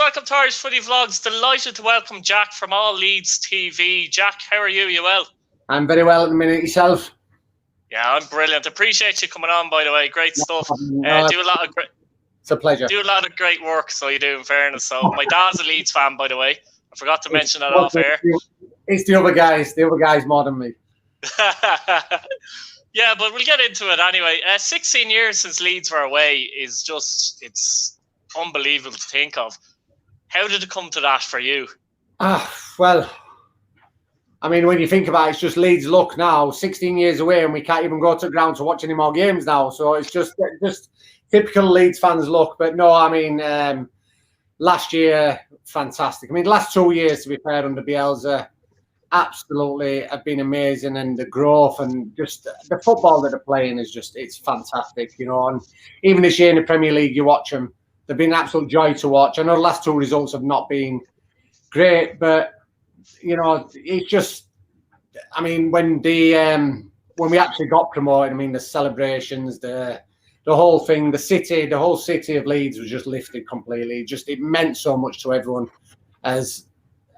welcome to Irish Footy Vlogs. Delighted to welcome Jack from All Leeds TV. Jack, how are you? You well? I'm very well at the minute. Yourself? Yeah, I'm brilliant. Appreciate you coming on, by the way. Great stuff. It's a pleasure. Do a lot of great work, so you do, in fairness. So my dad's a Leeds fan, by the way. I forgot to mention that off air. It's the other guys. The other guys more than me. Yeah, but we'll get into it anyway. 16 years since Leeds were away is just, it's unbelievable to think of. How did it come to that for you? Well, I mean, when you think about it, it's just Leeds' luck now. 16 years away and we can't even go to the ground to watch any more games now. So it's just typical Leeds fans' luck. But no, I mean, last year, fantastic. I mean, the last 2 years, to be fair, under Bielsa, absolutely have been amazing, and the growth and just the football that they're playing is just, it's fantastic, you know. And even this year in the Premier League, you watch them, they've been an absolute joy to watch. I know the last two results have not been great, but you know, it's just, I mean, when we actually got promoted, I mean, the celebrations, the whole thing, the whole city of Leeds was just lifted completely. Just, it meant so much to everyone as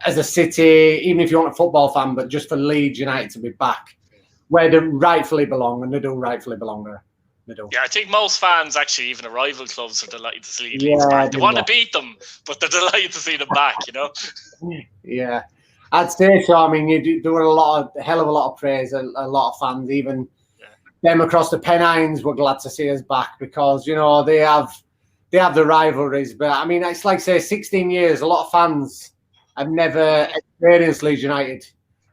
a city, even if you aren't a football fan, but just for Leeds United to be back where they rightfully belong, and they do rightfully belong there. They do. Yeah, I think most fans, actually, even the rival clubs, are delighted to see Leeds back. They want to beat them, but they're delighted to see them back, you know? Yeah, I'd say so. I mean, you do a hell of a lot of praise, a lot of fans, even them across the Pennines were glad to see us back, because, you know, they have the rivalries. But, I mean, it's like, say, 16 years, a lot of fans I've never experienced Leeds United,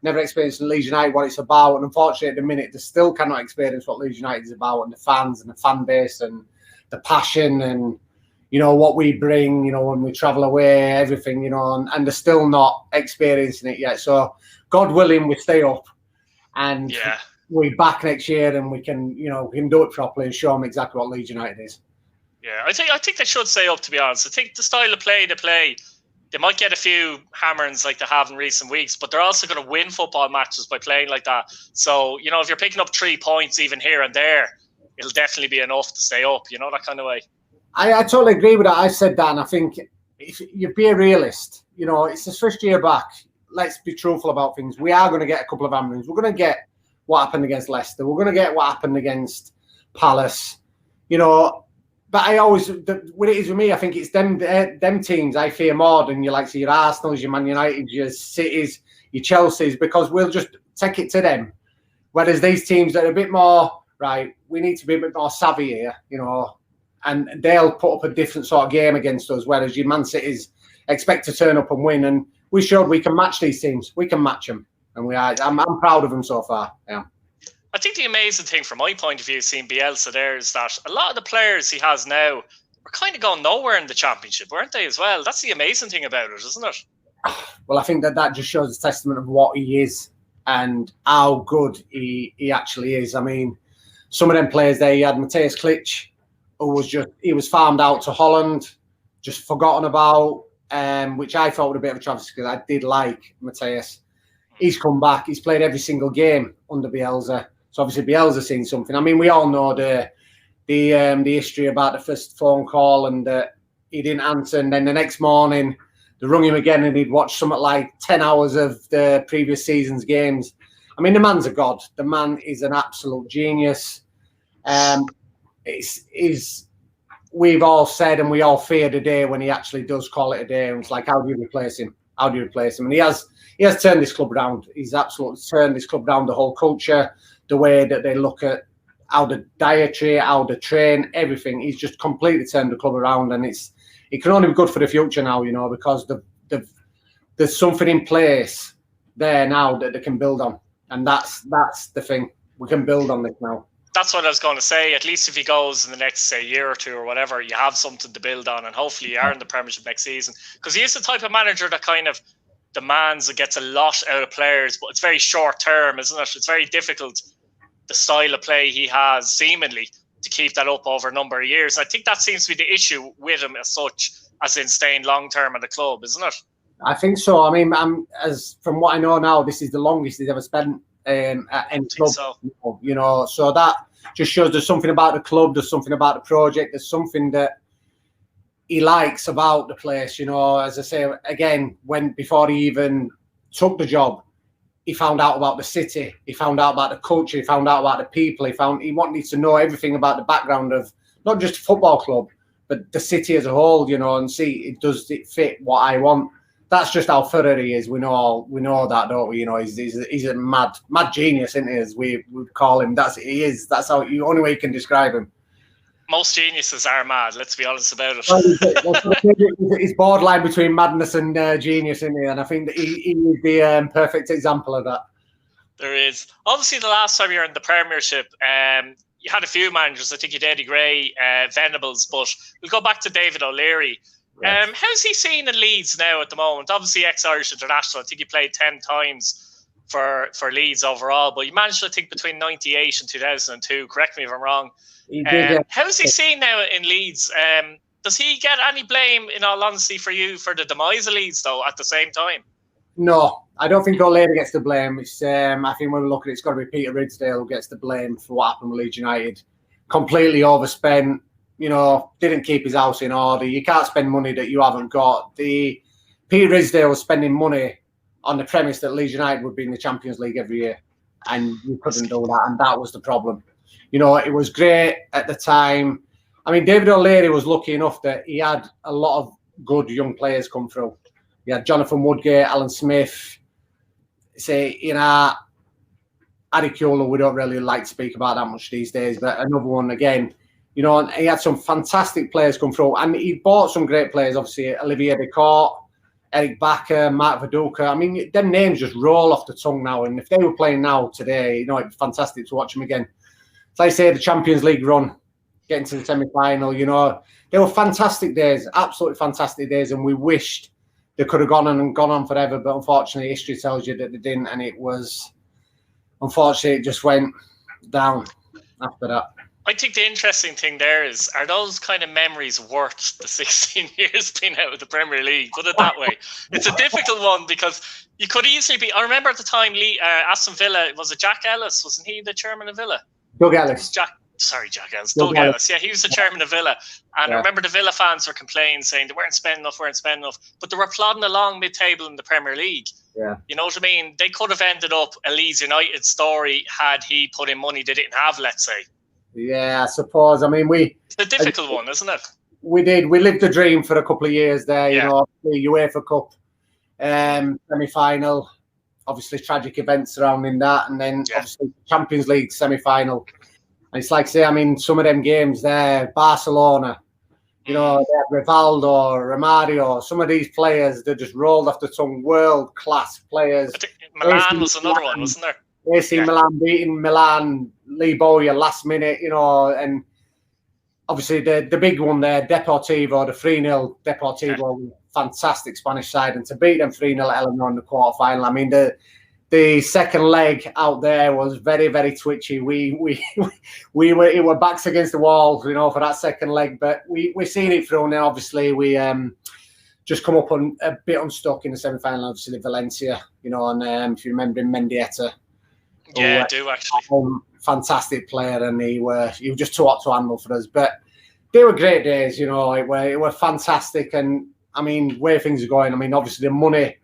what it's about. And unfortunately, at the minute, they still cannot experience what Leeds United is about, and the fans and the fan base and the passion and, you know, what we bring, you know, when we travel away, everything, you know, and they're still not experiencing it yet. So, God willing, we stay up and we're back next year, and we can, you know, we can do it properly and show them exactly what Leeds United is. Yeah, I think they should stay up, to be honest. I think the style of play they play, they might get a few hammerings like they have in recent weeks, but they're also going to win football matches by playing like that. So, you know, if you're picking up 3 points even here and there, it'll definitely be enough to stay up, you know, that kind of way. I totally agree with that. I said that, and I think if you be a realist, you know, it's the first year back. Let's be truthful about things. We are going to get a couple of hammerings. We're going to get what happened against Leicester. We're going to get what happened against Palace, you know. But I always, what it is with me, I think it's them teams I fear more than your Arsenals, your Man United, your Cities, your Chelseas, because we'll just take it to them. Whereas these teams that are a bit more, right, we need to be a bit more savvy here, you know, and they'll put up a different sort of game against us, whereas your Man Cities expect to turn up and win. And we showed we can match these teams. We can match them. And I'm proud of them so far, yeah. I think the amazing thing from my point of view, seeing Bielsa there, is that a lot of the players he has now are kind of going nowhere in the Championship, weren't they, as well? That's the amazing thing about it, isn't it? Well, I think that just shows a testament of what he is and how good he actually is. I mean, some of them players there, you had Matthias Klopps, who was farmed out to Holland, just forgotten about, which I thought was a bit of a travesty, because I did like Matthias. He's come back. He's played every single game under Bielsa. So obviously Bielsa's seen something. I mean, we all know the history about the first phone call, and he didn't answer, and then the next morning they rung him again, and he'd watched something like 10 hours of the previous season's games. I mean, the man's a god. The man is an absolute genius. We've all said, and we all fear the day when he actually does call it a day. And it's like, how do you replace him? How do you replace him? And he has turned this club around. He's absolutely turned this club around, the whole culture, the way that they look at how the dietary, how they train, everything. He's just completely turned the club around, and it can only be good for the future now, you know, because there's something in place there now that they can build on, and that's the thing. We can build on this now. That's what I was going to say. At least if he goes in the next, say, year or two or whatever, you have something to build on, and hopefully you are in the Premiership next season, because he is the type of manager that kind of demands and gets a lot out of players, but it's very short term, isn't it? It's very difficult, the style of play he has, seemingly, to keep that up over a number of years. I think that seems to be the issue with him as such, as in staying long term at the club, isn't it? I think so. I mean, as from what I know now, this is the longest he's ever spent at any club. So. You know, so that just shows there's something about the club, there's something about the project, there's something that he likes about the place. You know, as I say again, before he even took the job, he found out about the city, he found out about the culture, he found out about the people, he wanted to know everything about the background of not just a football club, but the city as a whole, you know, and see, does it fit what I want? That's just how thorough he is. We know that, don't we? You know, he's a mad genius, isn't he? As we would call him. That's how only way you can describe him. Most geniuses are mad. Let's be honest about it. He's borderline between madness and genius, isn't he? And I think that he would be a perfect example of that. There is. Obviously, the last time you were in the Premiership, you had a few managers. I think you had Eddie Gray, Venables, but we'll go back to David O'Leary. Right. How's he seen in Leeds now at the moment? Obviously, ex-Irish international. I think he played 10 times for Leeds overall, but he managed, I think, between 98 and 2002. Correct me if I'm wrong. He did, how's he seen now in Leeds? Does he get any blame, in all honesty, for the demise of Leeds, though, at the same time? No, I don't think O'Leary gets the blame. It's I think when we look at it, it's got to be Peter Ridsdale who gets the blame for what happened with Leeds United. Completely overspent, you know, didn't keep his house in order. You can't spend money that you haven't got. Peter Ridsdale was spending money on the premise that Leeds United would be in the Champions League every year, and you couldn't do that, and that was the problem. You know, it was great at the time. I mean, David O'Leary was lucky enough that he had a lot of good young players come through. He had Jonathan Woodgate, Alan Smith. Say, you know, Adi Kula, we don't really like to speak about that much these days, but another one again. You know, and he had some fantastic players come through, and he bought some great players. Obviously, Olivier Decourt, Eric Bakker, Mark Viduka. I mean, them names just roll off the tongue now. And if they were playing now today, you know, it'd be fantastic to watch them again. As I say, the Champions League run, getting to the semi-final, you know, they were fantastic days, absolutely fantastic days, and we wished they could have gone on forever, but unfortunately, history tells you that they didn't, and unfortunately, it just went down after that. I think the interesting thing there is, are those kind of memories worth the 16 years being out of the Premier League? Put it that way. It's a difficult one because you could easily be. I remember at the time, Aston Villa, was it Jack Ellis? Wasn't he the chairman of Villa? Doug Ellis. Jack Ellis. Doug Ellis. Yeah, he was the chairman of Villa. And I remember the Villa fans were complaining, saying they weren't spending enough, but they were plodding along mid-table in the Premier League. Yeah. You know what I mean? They could have ended up a Leeds United story had he put in money they didn't have, let's say. Yeah, I suppose. I mean, it's a difficult one, isn't it? We did. We lived the dream for a couple of years there. You know, the UEFA Cup semi-final. Obviously, tragic events surrounding that, and then obviously Champions League semi-final. And it's like, say, I mean, some of them games there, Barcelona. You know, they had Rivaldo, Romario. Some of these players, they just rolled off the tongue. World-class players. I think Milan was another one, wasn't there? AC Milan beating Milan, Lee Bowyer last minute, you know, and obviously the big one there, Deportivo, the 3-0 Deportivo, fantastic Spanish side, and to beat them 3-0 at Eleanor in the quarterfinal. I mean, the second leg out there was very, very twitchy. We were backs against the wall, you know, for that second leg, but we're seeing it through now. Obviously, we just come up on a bit unstuck in the semi-final. Obviously, Valencia, you know, and if you remember Mendieta. Yeah, I do actually. Fantastic player, and he was just too hot to handle for us. But they were great days, you know. It were fantastic, and I mean, where things are going. I mean, obviously the money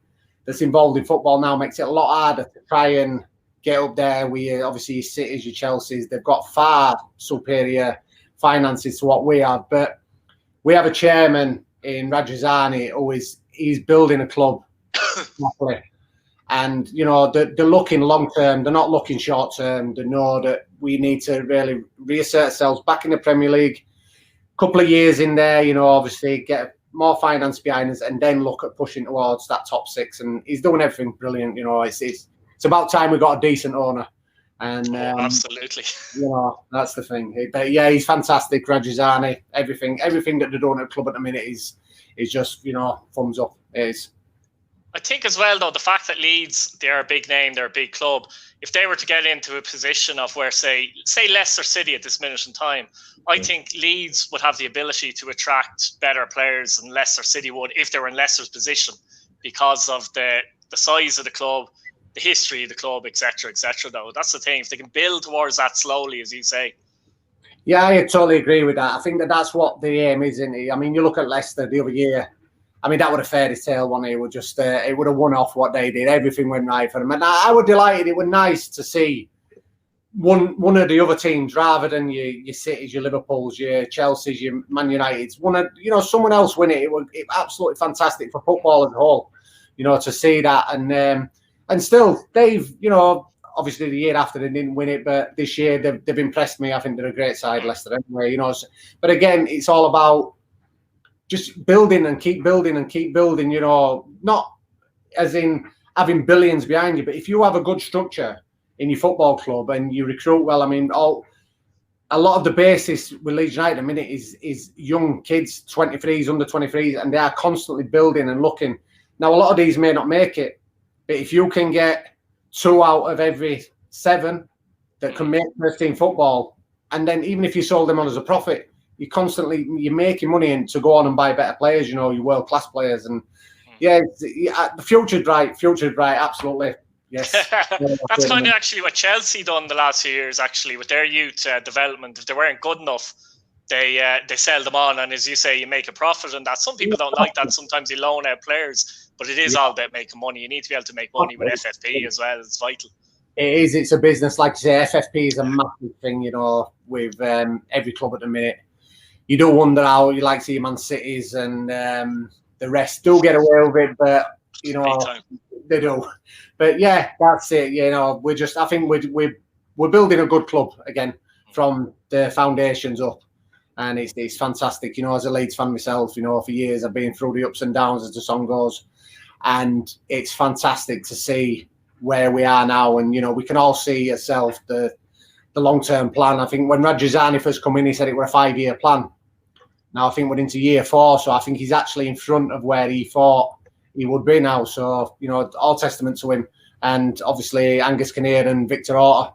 that's involved in football now makes it a lot harder to try and get up there. We obviously your Cities, your Chelseas, they've got far superior finances to what we have. But we have a chairman in Rajazani who he's building a club properly. And, you know, they're looking long-term. They're not looking short-term. They know that we need to really reassert ourselves back in the Premier League. A couple of years in there, you know, obviously get more finance behind us and then look at pushing towards that top six. And he's doing everything brilliant, you know. It's about time we got a decent owner. And absolutely. You know, that's the thing. But, yeah, he's fantastic. Rajazani, everything that they're doing at the club at the minute is just, you know, thumbs up. It is. I think as well, though, the fact that Leeds, they're a big name, they're a big club, if they were to get into a position of where, say Leicester City at this minute in time, I think Leeds would have the ability to attract better players than Leicester City would if they were in Leicester's position because of the size of the club, the history of the club, etc., though. That's the thing. If they can build towards that slowly, as you say. Yeah, I totally agree with that. I think that's what the aim is, isn't it? I mean, you look at Leicester the other year. I mean, that would have fairy tale one. It would just, it would have won off what they did. Everything went right for them, and I was delighted. It was nice to see one of the other teams rather than your Cities, your Liverpools, your Chelseas, your Man Uniteds. Someone else win it. It was absolutely fantastic for football as a whole. To see that, and still they've, obviously the year after they didn't win it, but this year they've impressed me. I think they're a great side, Leicester, anyway. But again, it's all about just building and keep building and keep building. Not as in having billions behind you, but if you have a good structure in your football club and you recruit well, I mean, a lot of the basis with Leeds United at the minute is young kids, 23s, under 23s, and they are constantly building and looking. Now, a lot of these may not make it, but if you can get 2 out of every 7 that can make first team football, and then even if you sold them on as a profit, you're making money to go on and buy better players, your world class players. And the future's bright, absolutely. Yes. That's kind of actually what Chelsea done the last few years, actually, with their youth development. If they weren't good enough, they sell them on, and as you say, you make a profit on that. Some people don't like that. Sometimes you loan out players, but it is all about making money. You need to be able to make money with FFP as well. It's vital. It is. It's a business. Like you say, FFP is a massive thing, with every club at the minute. You do wonder how you like to see Man Cities and the rest do get away with it, but, they do. But yeah, that's it. I think we're building a good club again from the foundations up. And it's fantastic, as a Leeds fan myself, for years I've been through the ups and downs as the song goes. And it's fantastic to see where we are now. And, we can all see yourself the long-term plan. I think when Radrizzani first come in, he said it were a 5-year plan. Now I think we're into year 4, so I think he's actually in front of where he thought he would be now. So, all testament to him. And obviously Angus Kinnear and Victor Orta,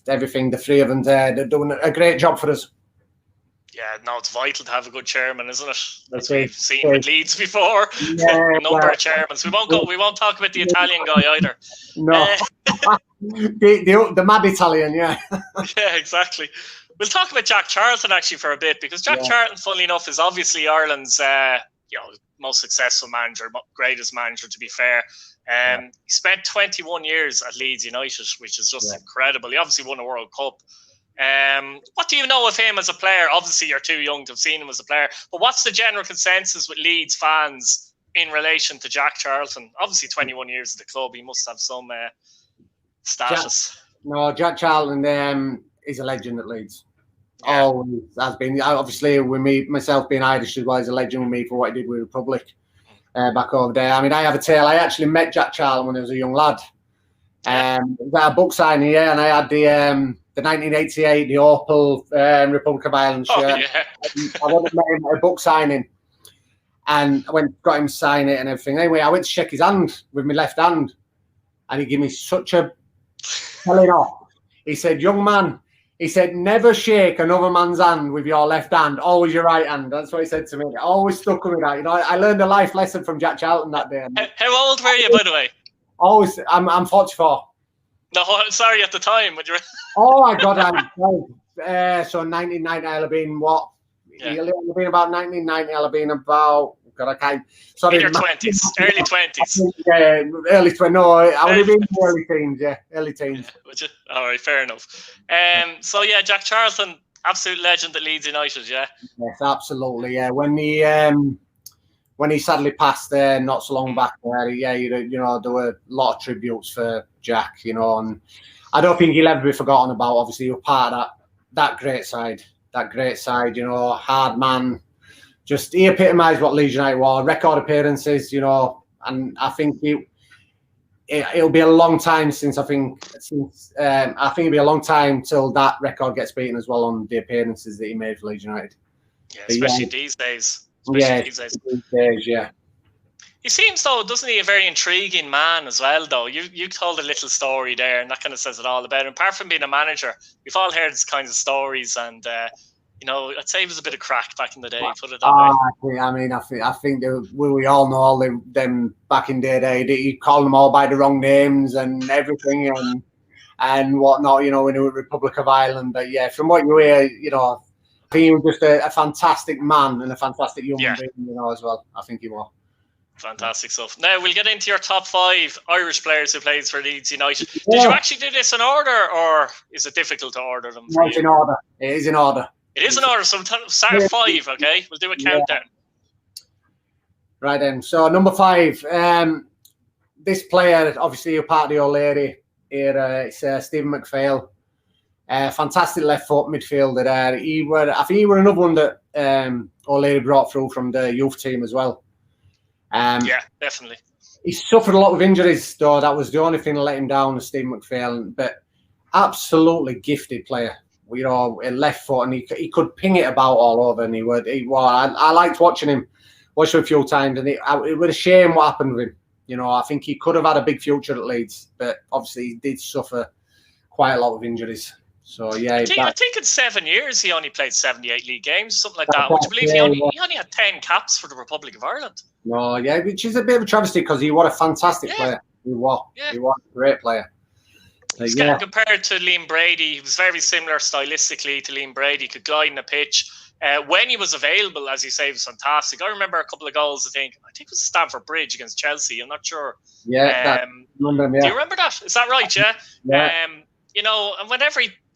everything, the 3 of them there, they're doing a great job for us. Yeah, no, it's vital to have a good chairman, isn't it? As we've seen with Leeds before, a number of chairmen. We won't talk about the Italian guy either. No, the mad Italian, yeah. Yeah, exactly. We'll talk about Jack Charlton actually for a bit, because Jack Charlton, funnily enough, is obviously Ireland's most successful manager, greatest manager, to be fair. He spent 21 years at Leeds United, which is just incredible. He obviously won a World Cup. What do you know of him as a player? Obviously, you're too young to have seen him as a player, but what's the general consensus with Leeds fans in relation to Jack Charlton? Obviously, 21 years at the club, he must have some status. Jack Charlton is a legend at Leeds. Always has been. Obviously, with me, myself being Irish as well, he's a legend with me for what he did with Republic back over there. I mean, I have a tale. I actually met Jack Charlton when I was a young lad. We got a book signing, and I had the 1988, the Opal Republic of Ireland shirt. I went and met him at a book signing, and I got him to sign it and everything. Anyway, I went to shake his hand with my left hand, and he gave me such a telling off. He said, "Young man," he said, "never shake another man's hand with your left hand, always your right hand." That's what he said to me. It always stuck with me that. I learned a life lesson from Jack Charlton that day. How old were you, by the way? Always, I'm 44. No, sorry, at the time. Would you? Oh my God, I'm 12. So 1990, I'll have been what? Yeah. I'll have been about 1990. I'll have been about. God, I can't. Sorry, in your 20s, early 20s. Yeah, early 20s. No, I would have been early teens. Yeah, early teens. Yeah, would you? All right, fair enough. So yeah, Jack Charlton, absolute legend at Leeds United. Yeah. Yes, absolutely. Yeah, when he sadly passed there not so long back there, there were a lot of tributes for Jack, and I don't think he'll ever be forgotten about. Obviously, he was part of that great side, hard man. Just he epitomised what Leeds United were, record appearances, and I think it'll be a long time I think it'll be a long time till that record gets beaten as well on the appearances that he made for Leeds United. Yeah, especially these days. These days, yeah. He seems, though, doesn't he, a very intriguing man as well, though. You told a little story there, and that kind of says it all about him. Apart from being a manager, we've all heard these kinds of stories, and I'd say he was a bit of crack back in the day. Put it that way. I mean, I think we all know all them back in the day. You call them all by the wrong names and everything, and whatnot, when he was Republic of Ireland. But yeah, from what you hear, I think he was just a fantastic man and a fantastic human being, as well. I think he was. Fantastic stuff. Now we'll get into your top 5 Irish players who played for Leeds United. Did you actually do this in order, or is it difficult to order them? No, it's in order. It is in order. It is in order. So start 5, okay? We'll do a countdown. Right then. So number 5. This player, obviously, you're part of the OLeary here. It's Stephen MacPhail. Fantastic left foot midfielder there. I think he were another one that OLeary brought through from the youth team as well. Yeah, definitely. He suffered a lot of injuries, though. That was the only thing that let him down, Steve MacPhail. But absolutely gifted player. A left foot, and he could ping it about all over. And I liked watching him. Watched him a few times, and it was a shame what happened with him. I think he could have had a big future at Leeds, but obviously he did suffer quite a lot of injuries. So yeah, I think in 7 years he only played 78 league games, something like that. Would you believe he only had 10 caps for the Republic of Ireland? No, yeah, which is a bit of a travesty because he was a fantastic player. He was a great player. He's getting compared to Liam Brady. He was very similar stylistically to Liam Brady. He could glide in the pitch. When he was available, as you say, he was fantastic. I remember a couple of goals. I think it was Stamford Bridge against Chelsea. I'm not sure. Yeah, do you remember that? Is that right? Yeah. And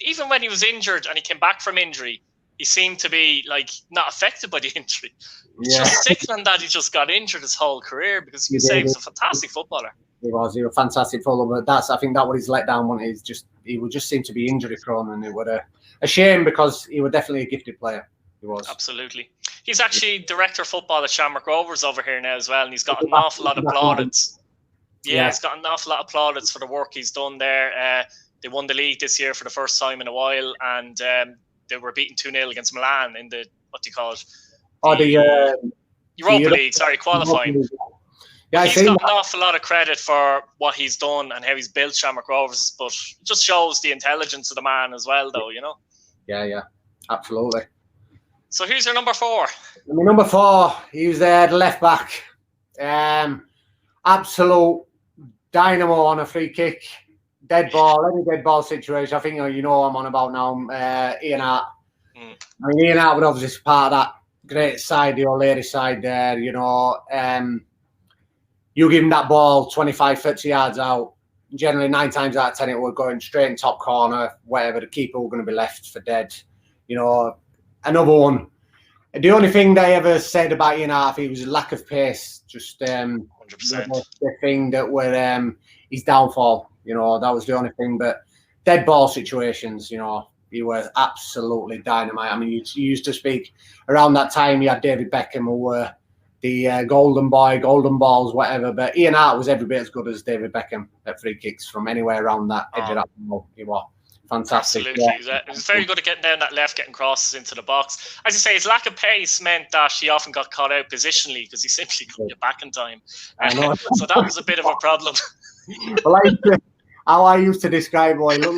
even when he was injured and he came back from injury, he seemed to be not affected by the injury. It's just sickening that he just got injured his whole career, because he was a fantastic footballer. He was a fantastic footballer, but I think that was his letdown one. He would just seem to be injury prone, and it was a shame because he was definitely a gifted player. He was. Absolutely. He's actually director of football at Shamrock Rovers over here now as well, and he's got an awful lot of plaudits. Yeah, he's got an awful lot of plaudits for the work he's done there. They won the league this year for the first time in a while, and they were beaten 2-0 against Milan in the, what do you call it? Europa League, qualifying. Yeah, he's got an awful lot of credit for what he's done and how he's built Shamrock Rovers, but it just shows the intelligence of the man as well, though, Yeah, absolutely. So who's your number 4? Number 4, he was the left back. Absolute dynamo on a free kick. Dead ball, any dead ball situation. I think I'm on about now. Ian Hart. Ian Hart was obviously part of that great side, the OLeary side there. You give him that ball 25, 30 yards out. Generally, 9 times out of 10, it was going straight in top corner, wherever the keeper was going to be left for dead. Another one. The only thing they ever said about Ian Hart, he was a lack of pace. Just 100%. The thing that were his downfall. That was the only thing. But dead ball situations, he was absolutely dynamite. I mean, you used to speak around that time. You had David Beckham, who were the golden boy, golden balls, whatever. But Ian Hart was every bit as good as David Beckham at free kicks from anywhere around that edge of that ball. He was fantastic. Absolutely. Yeah. He was very good at getting down that left, getting crosses into the box. As you say, his lack of pace meant that he often got caught out positionally because he simply couldn't get back in time. So that was a bit of a problem. Well, how I used to describe him, he looked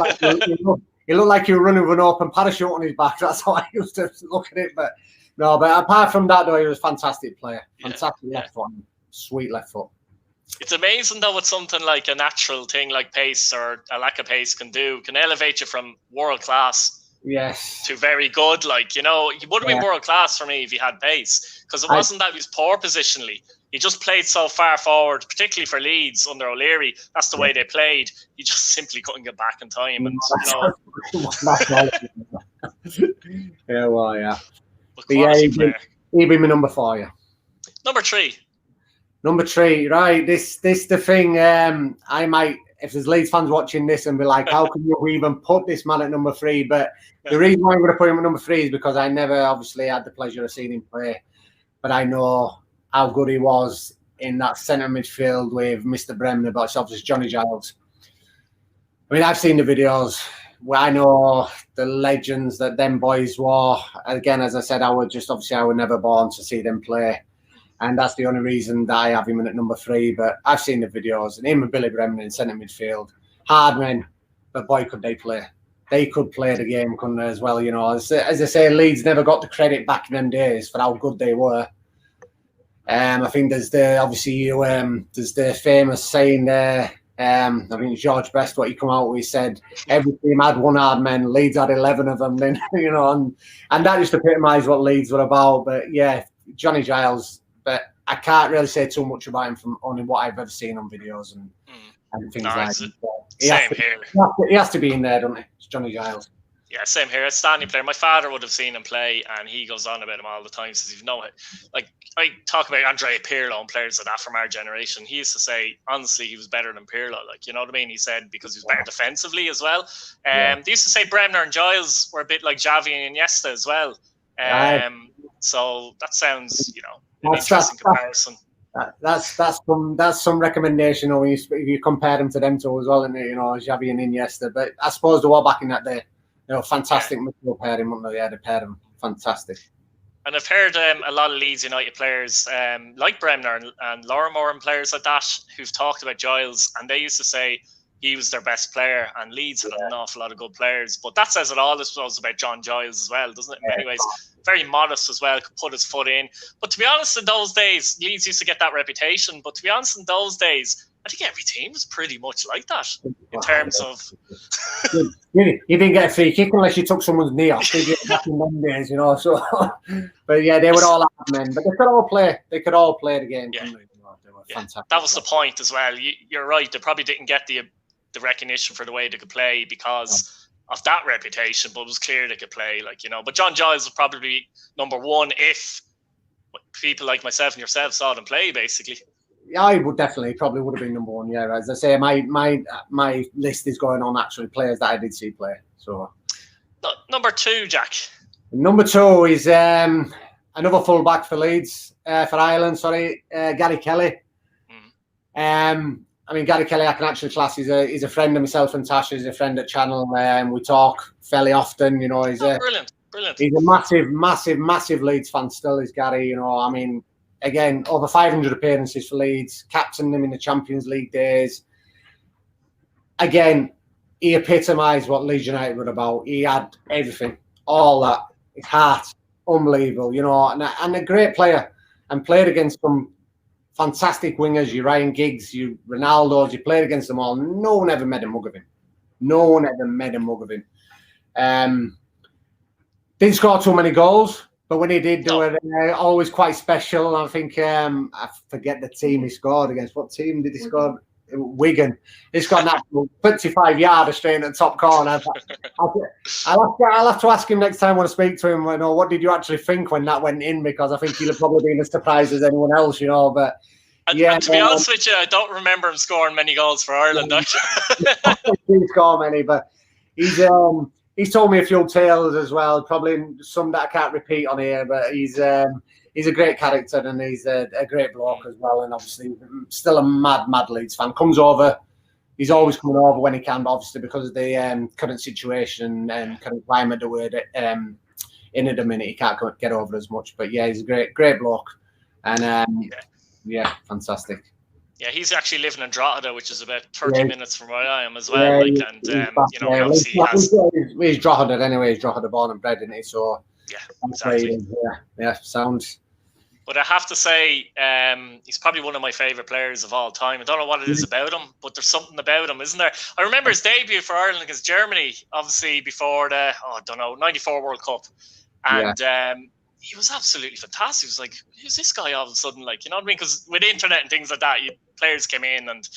like he was running with an open parachute on his back. That's how I used to look at it. But apart from that, though, he was a fantastic player. Fantastic left foot. Sweet left foot. It's amazing, though, what something like a natural thing like pace or a lack of pace can elevate you from world class to very good. He would have been world class for me if he had pace, because it wasn't that he was poor positionally. He just played so far forward, particularly for Leeds under OLeary. That's the way they played. He just simply couldn't get back in time. And But he'd be my number 4. Yeah. Number 3, right? This the thing. I might, if there's Leeds fans watching this, and be like, how can you even put this man at number 3? But the reason why I'm going to put him at number 3 is because I never obviously had the pleasure of seeing him play, but I know how good he was in that centre midfield with Mr. Bremner, but it's obviously Johnny Giles. I mean, I've seen the videos where I know the legends that them boys were. Again, as I said, I was never born to see them play. And that's the only reason that I have him in at number 3. But I've seen the videos, and him and Billy Bremner in centre midfield. Hard men, but boy, could they play. They could play the game, couldn't they, as well? As I say, Leeds never got the credit back in them days for how good they were. I think there's the famous saying there, I mean, George Best, what he come out with, he said every team had one hard man. Leeds had 11 of them. Then and that just epitomised what Leeds were about. But yeah, Johnny Giles. But I can't really say too much about him from only what I've ever seen on videos and things like that. Same here. He has to be in there, doesn't he? It's Johnny Giles. Yeah, same here. A standing player. My father would have seen him play, and he goes on about him all the time. Says, like I talk about Andrea Pirlo and players like that from our generation. He used to say, honestly, he was better than Pirlo. Like, you know what I mean? He said because he was better defensively as well. They used to say Bremner and Giles were a bit like Xavi and Iniesta as well. So that sounds, an interesting comparison. That's some recommendation. Or if you compare them to them two as well, and Xavi and Iniesta. But I suppose they were back in that day. Fantastic midfield pairing, weren't they? Yeah, they paired them fantastic. And I've heard a lot of Leeds United players like Bremner and Lorimer and players like that who've talked about Giles, and they used to say he was their best player, and Leeds had an awful lot of good players. But that says it all, I suppose, about John Giles as well, doesn't it? In many ways, very modest as well, could put his foot in. But to be honest, in those days, Leeds used to get that reputation. But to be honest, in those days, I think every team was pretty much like that in terms of. You didn't get a free kick unless you took someone's knee off. Did you? Back in them days, So, but yeah, they were all out men. But they could all play. They could all play the game. Yeah. They were fantastic. That was the point as well. You're right. They probably didn't get the recognition for the way they could play because of that reputation. But it was clear they could play, But John Giles was probably number one if people like myself and yourself saw them play, basically. Yeah, I would probably would have been number one. Yeah, as I say, my list is going on actually players that I did see play. So, number two, Jack. Number two is another fullback for Leeds, for Ireland. Sorry, Gary Kelly. I mean, Gary Kelly, I can actually class. He's a friend of myself and Tasha. He's a friend at Channel. We talk fairly often. He's brilliant. He's a massive Leeds fan still. Is Gary? I mean. Again, over 500 appearances for Leeds, captained them in the Champions League days. Again, he epitomised what Leeds United were about. He had everything, all that. His heart, unbelievable, and a great player. And played against some fantastic wingers, your Ryan Giggs, your Ronaldos. You played against them all. No one ever made a mug of him. Didn't score too many goals. But when he did do it, always quite special. And I think I forget the team he scored against. What team did he score? Wigan. He scored an absolute 25-yarder straight in the top corner. I'll have to ask him next time when I speak to him. What did you actually think when that went in? Because I think he'll have probably been as surprised as anyone else, But yeah, and to be honest with you, I don't remember him scoring many goals for Ireland. Actually, he didn't score many, but he's told me a few tales as well, probably some that I can't repeat on here, but he's a great character and he's a great bloke as well, and obviously still a mad Leeds fan. Comes over, he's always coming over when he can, but obviously because of the current situation and current climate the way that in at the minute he can't get over as much. But yeah, he's a great bloke, and yeah, fantastic. Yeah, he's actually living in Drogheda, which is about 30 minutes from where I am as well. Obviously he has. He's Drogheda anyway. He's Drogheda born and bred, isn't he? So yeah, exactly. Sounds. But I have to say, he's probably one of my favourite players of all time. I don't know what it is about him, but there's something about him, isn't there? I remember his debut for Ireland against Germany, obviously before the 94 World Cup, and. He was absolutely fantastic. He was like, who's this guy all of a sudden? Like, you know what I mean? Because with internet and things like that, players came in and,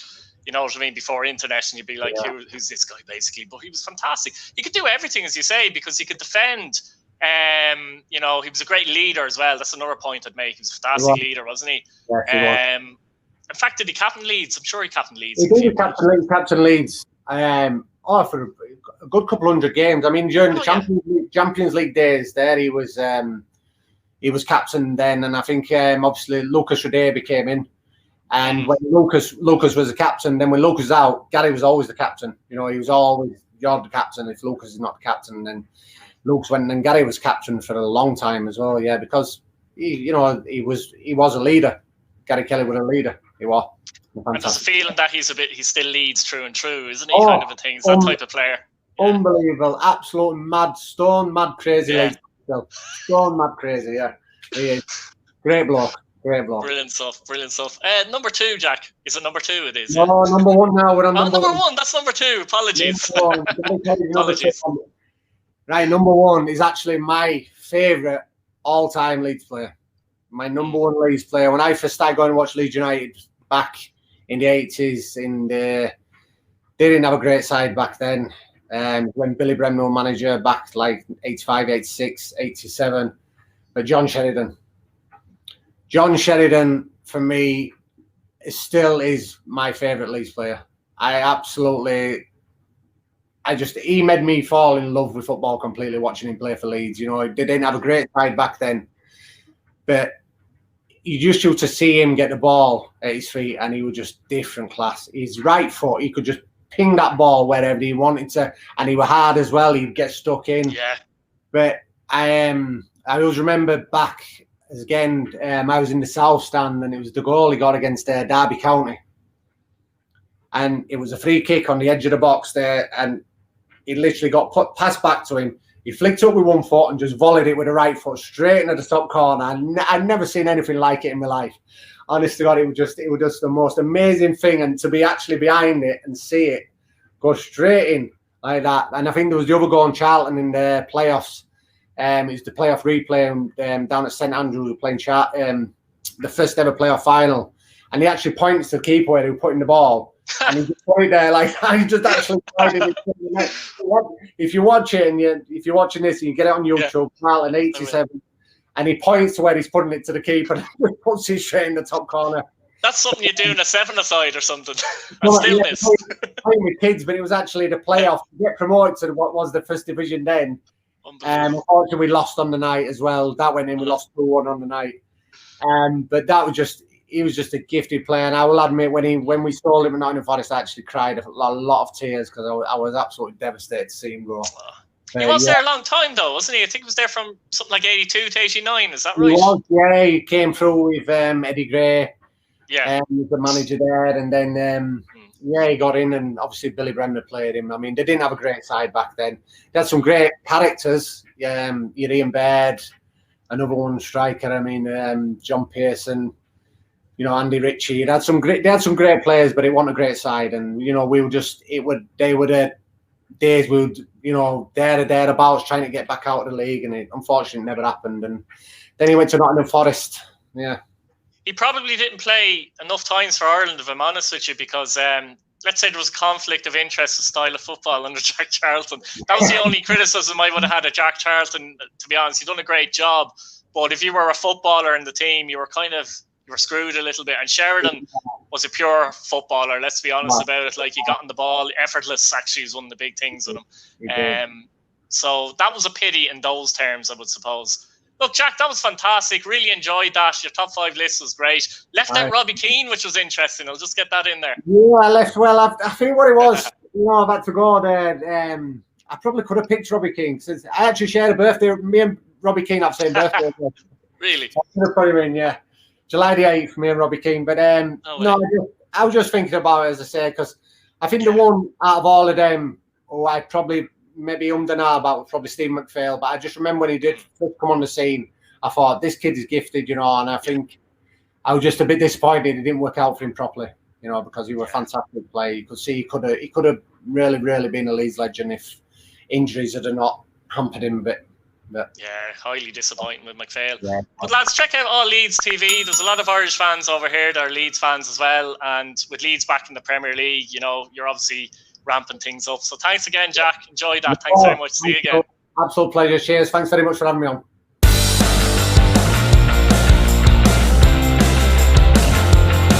you know what I mean, before internet, and you'd be like, who's this guy, basically? But he was fantastic. He could do everything, as you say, because he could defend. He was a great leader as well. That's another point I'd make. He was a fantastic leader, wasn't he? Yeah, he was. In fact, did he captain Leeds? I'm sure he captained Leeds. He did captain Leeds. For a good couple hundred games. I mean, during the Champions League days there, he was captain then, and I think obviously Lucas Radebe came in, and when Lucas was the captain, then when Lucas was out, Gary was always the captain. He was always, you're the captain. If Lucas is not the captain, then Lucas went, and Gary was captain for a long time as well. Yeah, because he was a leader. Gary Kelly was a leader. He was. And there's a feeling that he still leads true and true, isn't he? Kind of a thing. He's that type of player. Unbelievable, absolute mad, stone mad, crazy. Yeah. Stone mad crazy, yeah. He is. Great bloke. Great bloke. Brilliant stuff. Brilliant stuff. Number 2, Jack. Is it number 2? It is. No, yeah. number 1 now. We're on number one. That's number 2. Apologies. Apologies. Right, number 1 is actually my favourite all-time Leeds player. My number 1 Leeds player. When I first started going to watch Leeds United back in the 80s, they didn't have a great side back then. When Billy Bremner was manager back like 85, 86, 87. But John Sheridan, for me, still is my favourite Leeds player. He made me fall in love with football completely watching him play for Leeds. You know, they didn't have a great side back then, but you just used to see him get the ball at his feet and he was just different class. His right foot, he could just ping that ball wherever he wanted to, and he was hard as well. He'd get stuck in. Yeah. But I always remember back again. I was in the South Stand, and it was the goal he got against Derby County, and it was a free kick on the edge of the box there, and he literally got passed back to him. He flicked up with one foot and just volleyed it with the right foot straight into the top corner. I'd never seen anything like it in my life. Honest to God, it was just the most amazing thing, and to be actually behind it and see it go straight in like that. And I think there was the other goal in Charlton in the playoffs. It's the playoff replay down at St Andrews, playing the first ever playoff final, and he actually points to the keeper where he was putting the ball, and he just pointed there like he just actually pointed it to the net. If you watch it and if you're watching this and you get it on YouTube, Charlton 87. And he points to where he's putting it to the keeper and puts it straight in the top corner. That's something you do in a 7-a-side or something. Playing with kids, but it was actually the playoff to get promoted to what was the first division then. Unfortunately, we lost on the night as well. That went in, we lost 2-1 on the night. But he was just a gifted player. And I will admit, when we sold him at Nottingham Forest, I actually cried a lot of tears because I was absolutely devastated to see him go. He was there a long time, though, wasn't he? I think he was there from something like 82 to 89. Is that right? He was, yeah. He came through with Eddie Gray. Yeah. He was the manager there. And then, he got in, and obviously Billy Bremner played him. I mean, they didn't have a great side back then. They had some great characters. Ian Baird, another one striker. I mean, John Pearson, Andy Ritchie. They had some great players, but it wasn't a great side. And, they were the days we would, thereabouts trying to get back out of the league, and it unfortunately never happened. And then he went to Nottingham Forest. Yeah. He probably didn't play enough times for Ireland, if I'm honest with you, because let's say there was a conflict of interest in style of football under Jack Charlton. That was the only criticism I would have had of Jack Charlton, to be honest. He'd done a great job, but if you were a footballer in the team, you were screwed a little bit. And Sheridan was a pure footballer, let's be honest about it. Like, he got on the ball, effortless actually is one of the big things with him. So that was a pity in those terms, I would suppose. Look, Jack, that was fantastic. Really enjoyed that. Your top 5 list was great. Left out Robbie Keane, which was interesting. I'll just get that in there. Yeah, I left well. I think what it was, I've had to go there. I probably could have picked Robbie Keane, since I actually shared a birthday. Me and Robbie Keane have the same birthday. Really? So I could have put him in, yeah. July the 8th, me and Robbie Keane. But I was just thinking about it, as I say, because I think the one out of all of them who I probably maybe and ah about was probably Steve MacPhail. But I just remember when he did first come on the scene, I thought, this kid is gifted, and I think I was just a bit disappointed it didn't work out for him properly, because he was a fantastic player. You could see he could have really, really been a Leeds legend if injuries had not hampered him a bit. But highly disappointing with MacPhail. Yeah. But lads, check out All Leeds TV. There's a lot of Irish fans over here that are Leeds fans as well. And with Leeds back in the Premier League, you're obviously ramping things up. So thanks again, Jack. Enjoy that. Thanks very much. See you again. Absolute pleasure. Cheers. Thanks very much for having me on.